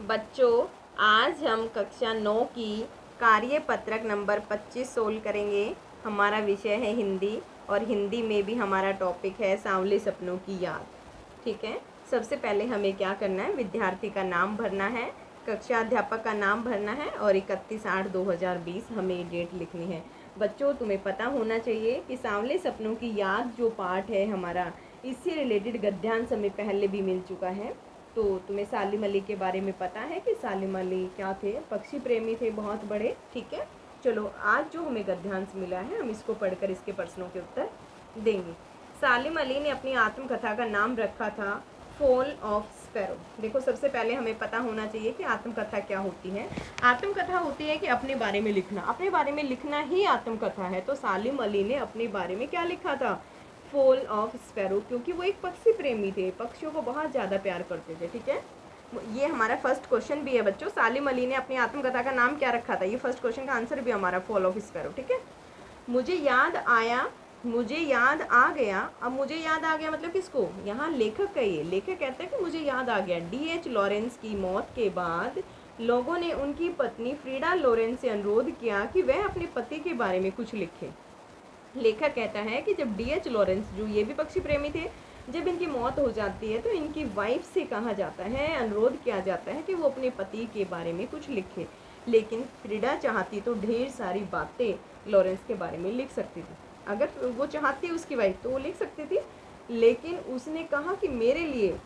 बच्चों, आज हम कक्षा 9 की कार्यपत्रक नंबर 25 सोल्व करेंगे। हमारा विषय है हिंदी और हिंदी में भी हमारा टॉपिक है सांवले सपनों की याद। ठीक है, सबसे पहले हमें क्या करना है, विद्यार्थी का नाम भरना है, कक्षा अध्यापक का नाम भरना है और 31/8/2020 हमें डेट लिखनी है। बच्चों, तुम्हें पता होना चाहिए कि सांवले सपनों की याद जो पाठ है हमारा, इससे रिलेटेड गद्यांश हमें पहले भी मिल चुका है। तो तुम्हें सालिम अली के बारे में पता है कि सालिम अली क्या थे, पक्षी प्रेमी थे बहुत बड़े। ठीक है, चलो आज जो हमें गद्यांश मिला है हम इसको पढ़कर इसके प्रश्नों के उत्तर देंगे। सालिम अली ने अपनी आत्मकथा का नाम रखा था फॉल ऑफ स्पैरो। देखो, सबसे पहले हमें पता होना चाहिए कि आत्मकथा क्या होती है। आत्मकथा होती है कि अपने बारे में लिखना, अपने बारे में लिखना ही आत्मकथा है। तो सालिम अली ने अपने बारे में क्या लिखा था, फॉल ऑफ स्पैरो, क्योंकि वो एक पक्षी प्रेमी थे, पक्षियों को बहुत ज़्यादा प्यार करते थे। ठीक है, ये हमारा फर्स्ट क्वेश्चन भी है बच्चों। सालिम अली ने अपनी आत्मकथा का नाम क्या रखा था, ये फर्स्ट क्वेश्चन का आंसर भी हमारा फॉल ऑफ स्पैरो। ठीक है, मुझे याद आया, मुझे याद आ गया। अब मुझे याद आ गया मतलब किसको, यहाँ लेखक का, ये लेखक कहते हैं कि मुझे याद आ गया। D.H. लॉरेंस की मौत के बाद लोगों ने उनकी पत्नी फ्रीडा लॉरेंस से अनुरोध किया कि वह अपने पति के बारे में कुछ लिखे। लेखक कहता है कि जब D.H. लॉरेंस, जो ये भी पक्षी प्रेमी थे, जब इनकी मौत हो जाती है तो इनकी वाइफ से कहा जाता है, अनुरोध किया जाता है कि वो अपने पति के बारे में कुछ लिखे। लेकिन फ्रीडा चाहती तो ढेर सारी बातें लॉरेंस के बारे में लिख सकती थी। अगर वो चाहती उसकी वाइफ तो वो लिख सकती थी, लेकिन उसने कहा कि मेरे लिए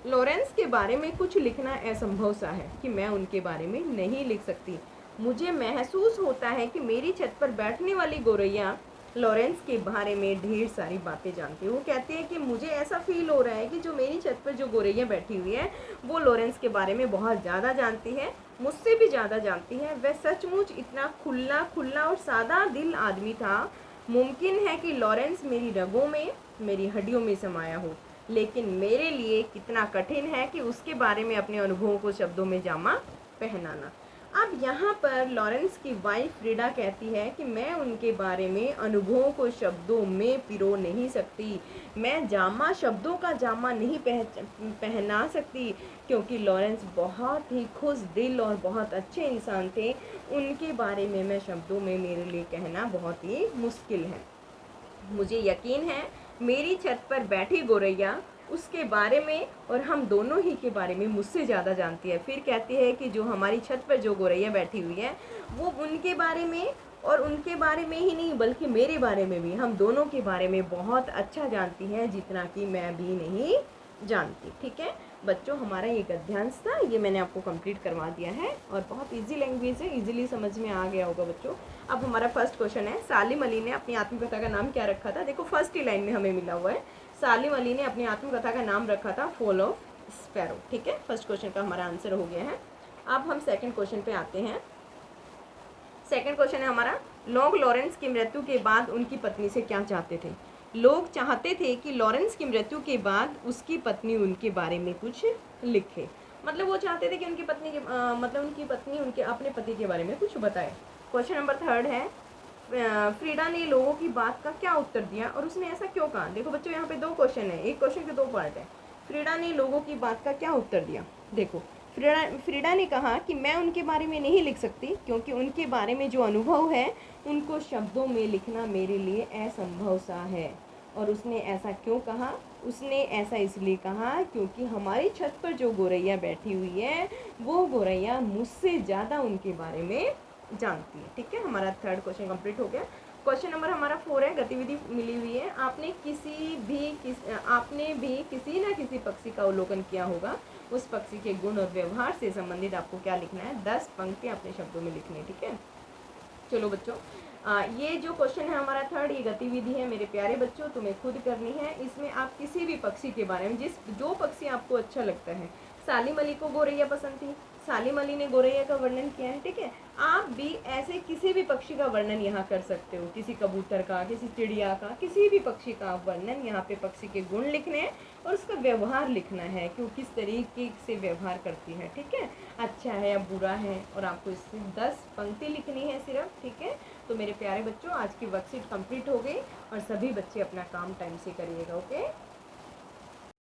लॉरेंस के बारे में कुछ लिखना असंभव सा है, कि मैं उनके बारे में नहीं लिख सकती। मुझे महसूस होता है कि मेरी छत पर बैठने वाली गोरैया लॉरेंस के बारे में ढेर सारी बातें जानती है। वो कहती है कि मुझे ऐसा फील हो रहा है कि जो मेरी छत पर जो गोरैया बैठी हुई है वो लॉरेंस के बारे में बहुत ज़्यादा जानती है, मुझसे भी ज़्यादा जानती है। वह सचमुच इतना खुला खुला और सादा दिल आदमी था। मुमकिन है कि लॉरेंस मेरी रगों में, मेरी हड्डियों में समाया हो, लेकिन मेरे लिए कितना कठिन है कि उसके बारे में अपने अनुभवों को शब्दों में जामा पहनाना। अब यहाँ पर लॉरेंस की वाइफ फ्रीडा कहती है कि मैं उनके बारे में अनुभवों को शब्दों में पिरो नहीं सकती, मैं जामा, शब्दों का जामा नहीं पहना सकती, क्योंकि लॉरेंस बहुत ही खुश दिल और बहुत अच्छे इंसान थे। उनके बारे में मैं शब्दों में मेरे लिए कहना बहुत ही मुश्किल है। मुझे यकीन है मेरी छत पर बैठी गोरैया उसके बारे में और हम दोनों ही के बारे में मुझसे ज़्यादा जानती है। फिर कहती है कि जो हमारी छत पर जो गोरैया बैठी हुई है वो उनके बारे में, और उनके बारे में ही नहीं बल्कि मेरे बारे में भी, हम दोनों के बारे में बहुत अच्छा जानती है, जितना कि मैं भी नहीं जानती। ठीक है बच्चों, हमारा ये गद्यांश था, ये मैंने आपको कंप्लीट करवा दिया है और बहुत इजी लैंग्वेज है, इजीली समझ में आ गया होगा बच्चों। अब हमारा फर्स्ट क्वेश्चन है, सालिम अली ने अपनी आत्मकथा का नाम क्या रखा था। देखो फर्स्ट ही लाइन में हमें मिला हुआ है, सालिम अली ने अपनी आत्मकथा का नाम रखा था फॉल ऑफ स्पैरो। ठीक है, फर्स्ट क्वेश्चन का हमारा आंसर हो गया है। अब हम सेकंड क्वेश्चन पे आते हैं। सेकंड क्वेश्चन है हमारा, लोग लॉरेंस की मृत्यु के बाद उनकी पत्नी से क्या चाहते थे। लोग चाहते थे कि लॉरेंस की मृत्यु के बाद उसकी पत्नी उनके बारे में कुछ लिखे। मतलब वो चाहते थे कि उनकी पत्नी के मतलब उनकी पत्नी उनके अपने पति के बारे में कुछ बताए। क्वेश्चन नंबर थर्ड है, फ्रीडा ने लोगों की बात का क्या उत्तर दिया और उसने ऐसा क्यों कहा। देखो बच्चों, यहाँ पे दो क्वेश्चन है, एक क्वेश्चन के दो पार्ट है। फ्रीडा ने लोगों की बात का क्या उत्तर दिया। देखो, फ्रीडा ने कहा कि मैं उनके बारे में नहीं लिख सकती, क्योंकि उनके बारे में जो अनुभव है उनको शब्दों में लिखना मेरे लिए असंभव सा है। और उसने ऐसा क्यों कहा, उसने ऐसा इसलिए कहा क्योंकि हमारी छत पर जो गोरैया बैठी हुई है वो गोरैया मुझसे ज़्यादा उनके बारे में जानती है। ठीक है, हमारा थर्ड क्वेश्चन कंप्लीट हो गया। क्वेश्चन नंबर हमारा 4 है, गतिविधि मिली हुई है। आपने भी किसी न किसी पक्षी का अवलोकन किया होगा, उस पक्षी के गुण और व्यवहार से संबंधित आपको क्या लिखना है, 10 पंक्तियाँ अपने शब्दों में लिखनी है। ठीक है, चलो बच्चों, ये जो क्वेश्चन है हमारा थर्ड, ये गतिविधि है मेरे प्यारे बच्चों, तुम्हें खुद करनी है। इसमें आप किसी भी पक्षी के बारे में, जो पक्षी आपको अच्छा लगता है, सालिम अली को गोरैया पसंद थी, सालिम अली ने गोरैया का वर्णन किया है। ठीक है, आप भी ऐसे किसी भी पक्षी का वर्णन यहाँ कर सकते हो, किसी कबूतर का, किसी चिड़िया का, किसी भी पक्षी का आप वर्णन, यहाँ पे पक्षी के गुण लिखने हैं और उसका व्यवहार लिखना है कि वो किस तरीके से व्यवहार करती है। ठीक है, अच्छा है या बुरा है, और आपको इसमें 10 पंक्ति लिखनी है सिर्फ। ठीक है, तो मेरे प्यारे बच्चों, आज की वर्कशीट कंप्लीट हो गई और सभी बच्चे अपना काम टाइम से करिएगा। ओके।